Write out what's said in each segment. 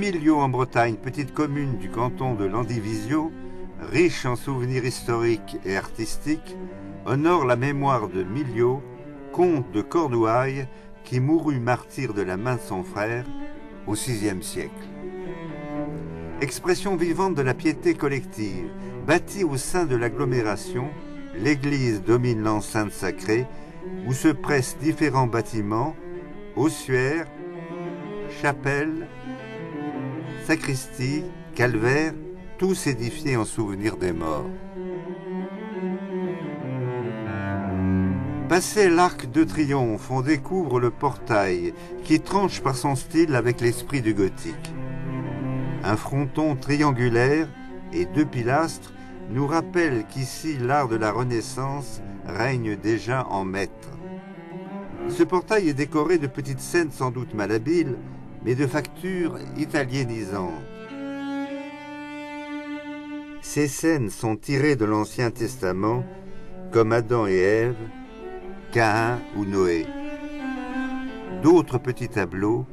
Émilio en Bretagne, petite commune du canton de Landivisiau, riche en souvenirs historiques et artistiques, honore la mémoire de Milio, comte de Cornouailles, qui mourut martyr de la main de son frère au VIe siècle. Expression vivante de la piété collective, bâtie au sein de l'agglomération, l'église domine l'enceinte sacrée où se pressent différents bâtiments, ossuaires, chapelles, sacristie, calvaire, tous édifiés en souvenir des morts. Passé l'Arc de Triomphe, on découvre le portail qui tranche par son style avec l'esprit du gothique. Un fronton triangulaire et 2 pilastres nous rappellent qu'ici l'art de la Renaissance règne déjà en maître. Ce portail est décoré de petites scènes sans doute malhabiles, mais de facture italiénisante. Ces scènes sont tirées de l'Ancien Testament, comme Adam et Ève, Caïn ou Noé. D'autres petits tableaux,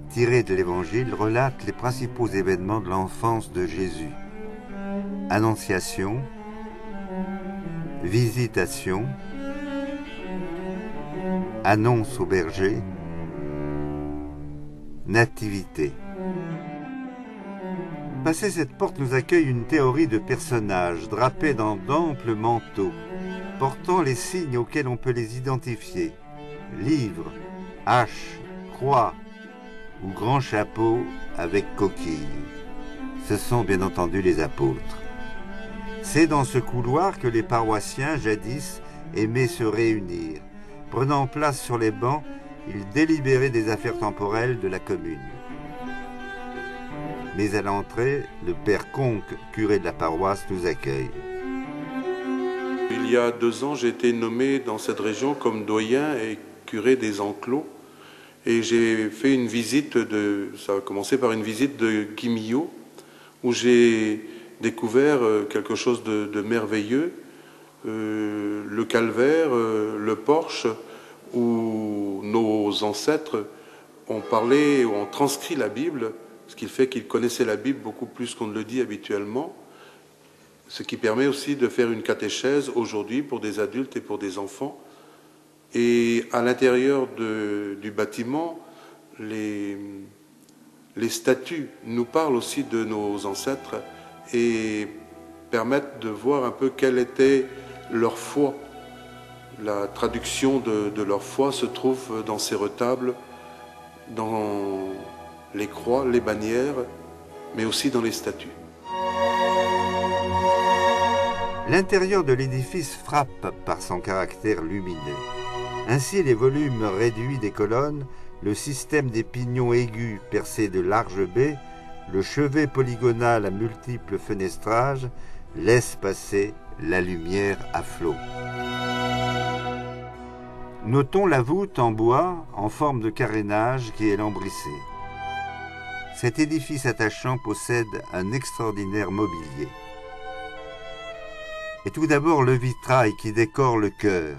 tirés de l'Évangile, relatent les principaux événements de l'enfance de Jésus. Annonciation, visitation, annonce au berger, nativité. Passé cette porte nous accueille une théorie de personnages drapés dans d'amples manteaux, portant les signes auxquels on peut les identifier. Livre, hache, croix ou grand chapeau avec coquille. Ce sont bien entendu les apôtres. C'est dans ce couloir que les paroissiens, jadis, aimaient se réunir. Prenant place sur les bancs, ils délibéraient des affaires temporelles de la commune. Mais à l'entrée, le père Conque, curé de la paroisse, nous accueille. Il y a 2 ans, j'ai été nommé dans cette région comme doyen et curé des enclos. Et j'ai fait une visite ça a commencé par une visite de Guy Millot, où j'ai découvert quelque chose de merveilleux. Le calvaire, le porche, où nos ancêtres ont parlé, ont transcrit la Bible, ce qui fait qu'ils connaissaient la Bible beaucoup plus qu'on ne le dit habituellement, ce qui permet aussi de faire une catéchèse aujourd'hui pour des adultes et pour des enfants. Et à l'intérieur du bâtiment, les statues nous parlent aussi de nos ancêtres et permettent de voir un peu quelle était leur foi. La traduction de leur foi se trouve dans ces retables, dans les croix, les bannières, mais aussi dans les statues. L'intérieur de l'édifice frappe par son caractère lumineux. Ainsi, les volumes réduits des colonnes, le système des pignons aigus percés de larges baies, le chevet polygonal à multiples fenestrages laissent passer la lumière à flot. Notons la voûte en bois en forme de carénage qui est lambrissée. Cet édifice attachant possède un extraordinaire mobilier. Et tout d'abord le vitrail qui décore le chœur.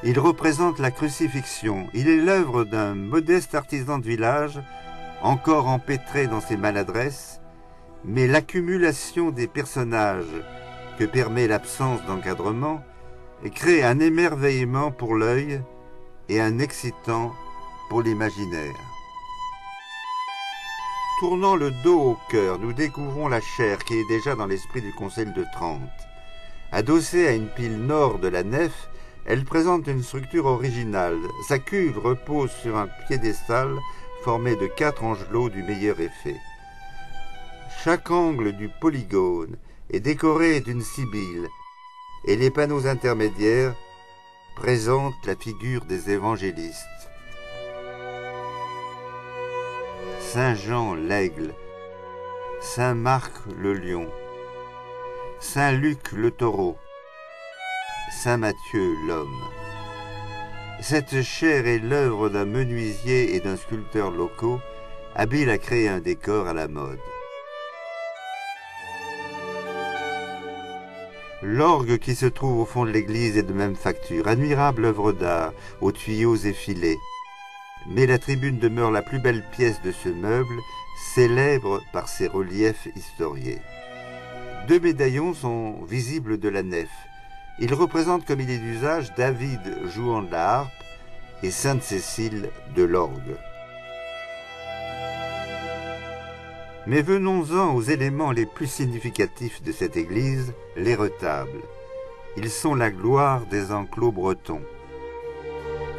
Il représente la crucifixion. Il est l'œuvre d'un modeste artisan de village, encore empêtré dans ses maladresses, mais l'accumulation des personnages que permet l'absence d'encadrement crée un émerveillement pour l'œil et un excitant pour l'imaginaire. Tournant le dos au chœur, nous découvrons la chaire qui est déjà dans l'esprit du Conseil de Trente. Adossée à une pile nord de la nef, elle présente une structure originale. Sa cuve repose sur un piédestal formé de 4 angelots du meilleur effet. Chaque angle du polygone est décoré d'une sibylle et les panneaux intermédiaires présentent la figure des évangélistes. Saint Jean l'aigle, Saint Marc le lion, Saint Luc le taureau, Saint Matthieu l'homme. Cette chaire est l'œuvre d'un menuisier et d'un sculpteur locaux, habiles à créer un décor à la mode. L'orgue qui se trouve au fond de l'église est de même facture, admirable œuvre d'art, aux tuyaux effilés. Mais la tribune demeure la plus belle pièce de ce meuble, célèbre par ses reliefs historiés. 2 médaillons sont visibles de la nef. Ils représentent, comme il est d'usage, David jouant de la harpe et Sainte Cécile de l'orgue. Mais venons-en aux éléments les plus significatifs de cette église, les retables. Ils sont la gloire des enclos bretons,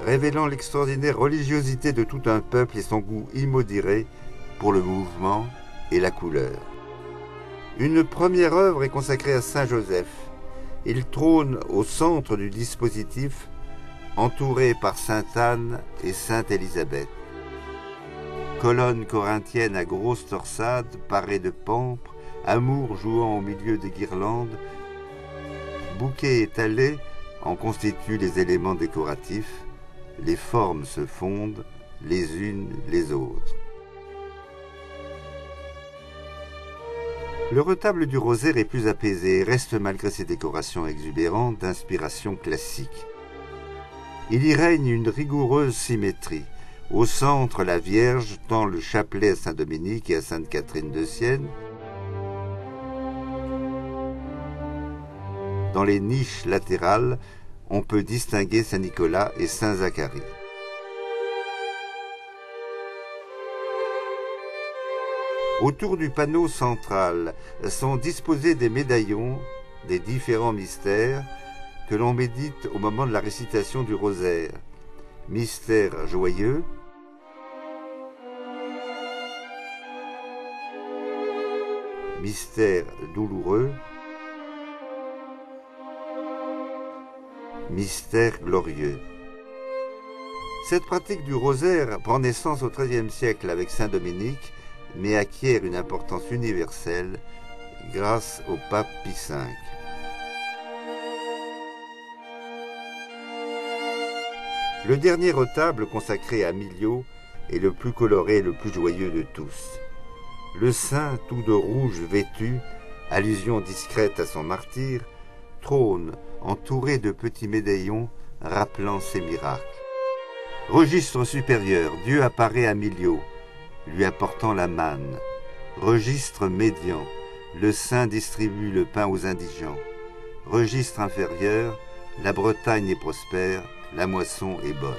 révélant l'extraordinaire religiosité de tout un peuple et son goût immodéré pour le mouvement et la couleur. Une première œuvre est consacrée à Saint Joseph. Il trône au centre du dispositif, entouré par Sainte Anne et Sainte Élisabeth. Colonne corinthienne à grosse torsade, parée de pampres, amour jouant au milieu des guirlandes, bouquets étalés en constituent les éléments décoratifs, les formes se fondent les unes les autres. Le retable du rosaire est plus apaisé et reste malgré ses décorations exubérantes d'inspiration classique. Il y règne une rigoureuse symétrie. Au centre, la Vierge tend le chapelet à Saint-Dominique et à Sainte-Catherine de Sienne. Dans les niches latérales, on peut distinguer Saint-Nicolas et Saint-Zacharie. Autour du panneau central sont disposés des médaillons des différents mystères que l'on médite au moment de la récitation du rosaire. Mystère joyeux, mystère douloureux, mystère glorieux. Cette pratique du rosaire prend naissance au XIIIe siècle avec Saint Dominique, mais acquiert une importance universelle grâce au pape Pie V. Le dernier retable consacré à Miliau est le plus coloré et le plus joyeux de tous. Le saint, tout de rouge vêtu, allusion discrète à son martyre, trône entouré de petits médaillons rappelant ses miracles. Registre supérieur, Dieu apparaît à Miliau, lui apportant la manne. Registre médian, le saint distribue le pain aux indigents. Registre inférieur, la Bretagne est prospère, la moisson est bonne.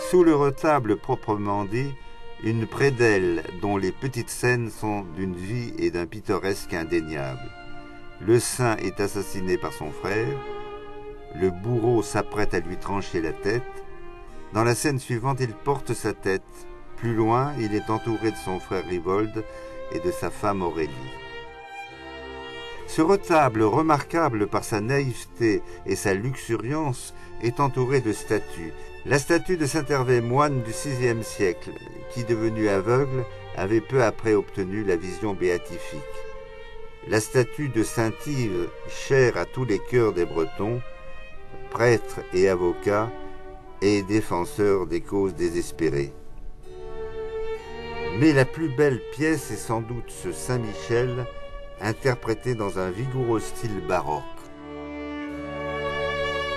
Sous le retable proprement dit, une prédelle dont les petites scènes sont d'une vie et d'un pittoresque indéniable. Le saint est assassiné par son frère, le bourreau s'apprête à lui trancher la tête. Dans la scène suivante, il porte sa tête. Plus loin, il est entouré de son frère Rivolde et de sa femme Aurélie. Ce retable, remarquable par sa naïveté et sa luxuriance, est entouré de statues. La statue de saint Hervé, moine du VIe siècle, qui, devenu aveugle, avait peu après obtenu la vision béatifique. La statue de saint Yves, chère à tous les cœurs des Bretons, prêtre et avocat, et défenseur des causes désespérées. Mais la plus belle pièce est sans doute ce Saint-Michel, interprété dans un vigoureux style baroque.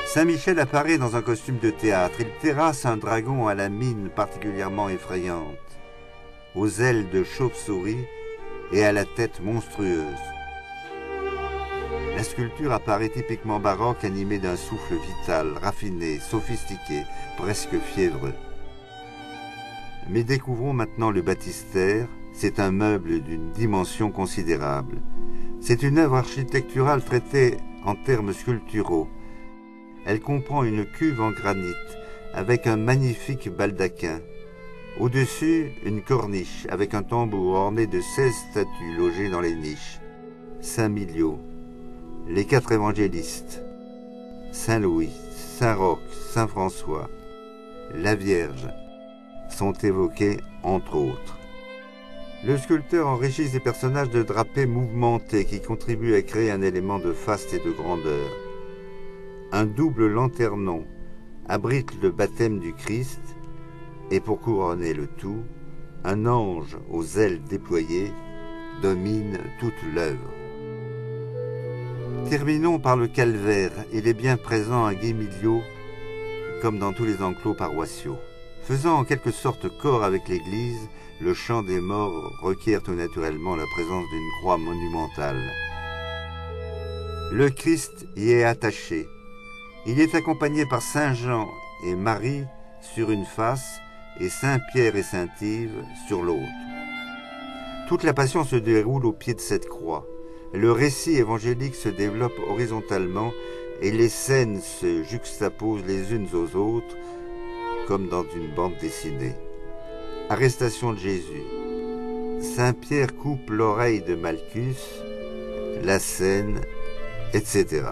Saint-Michel apparaît dans un costume de théâtre. Il terrasse un dragon à la mine particulièrement effrayante, aux ailes de chauve-souris et à la tête monstrueuse. La sculpture apparaît typiquement baroque, animée d'un souffle vital, raffiné, sophistiqué, presque fiévreux. Mais découvrons maintenant le baptistère. C'est un meuble d'une dimension considérable. C'est une œuvre architecturale traitée en termes sculpturaux. Elle comprend une cuve en granit avec un magnifique baldaquin. Au-dessus, une corniche avec un tambour orné de 16 statues logées dans les niches. Saint Miliau, les 4 évangélistes, Saint Louis, Saint Roch, Saint François, la Vierge sont évoqués entre autres. Le sculpteur enrichit ses personnages de drapés mouvementés qui contribuent à créer un élément de faste et de grandeur. Un double lanternon abrite le baptême du Christ et pour couronner le tout, un ange aux ailes déployées domine toute l'œuvre. Terminons par le calvaire. Il est bien présent à Guimiliau comme dans tous les enclos paroissiaux. Faisant en quelque sorte corps avec l'Église, le chant des morts requiert tout naturellement la présence d'une croix monumentale. Le Christ y est attaché. Il est accompagné par Saint Jean et Marie sur une face et Saint Pierre et Saint Yves sur l'autre. Toute la passion se déroule au pied de cette croix. Le récit évangélique se développe horizontalement et les scènes se juxtaposent les unes aux autres comme dans une bande dessinée. Arrestation de Jésus. Saint Pierre coupe l'oreille de Malchus, la scène, etc.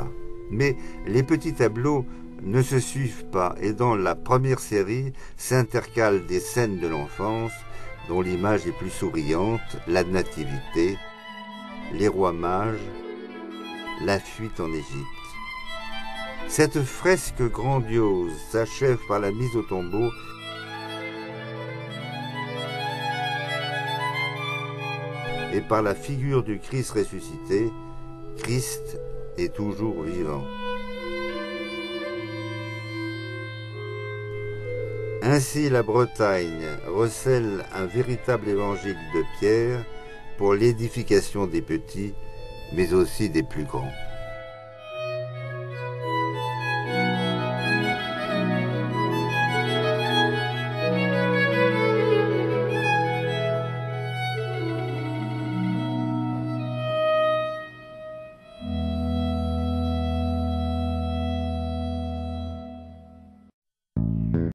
Mais les petits tableaux ne se suivent pas et dans la première série s'intercalent des scènes de l'enfance dont l'image est plus souriante, la nativité, les rois mages, la fuite en Égypte. Cette fresque grandiose s'achève par la mise au tombeau et par la figure du Christ ressuscité. Christ est toujours vivant. Ainsi la Bretagne recèle un véritable évangile de Pierre pour l'édification des petits, mais aussi des plus grands.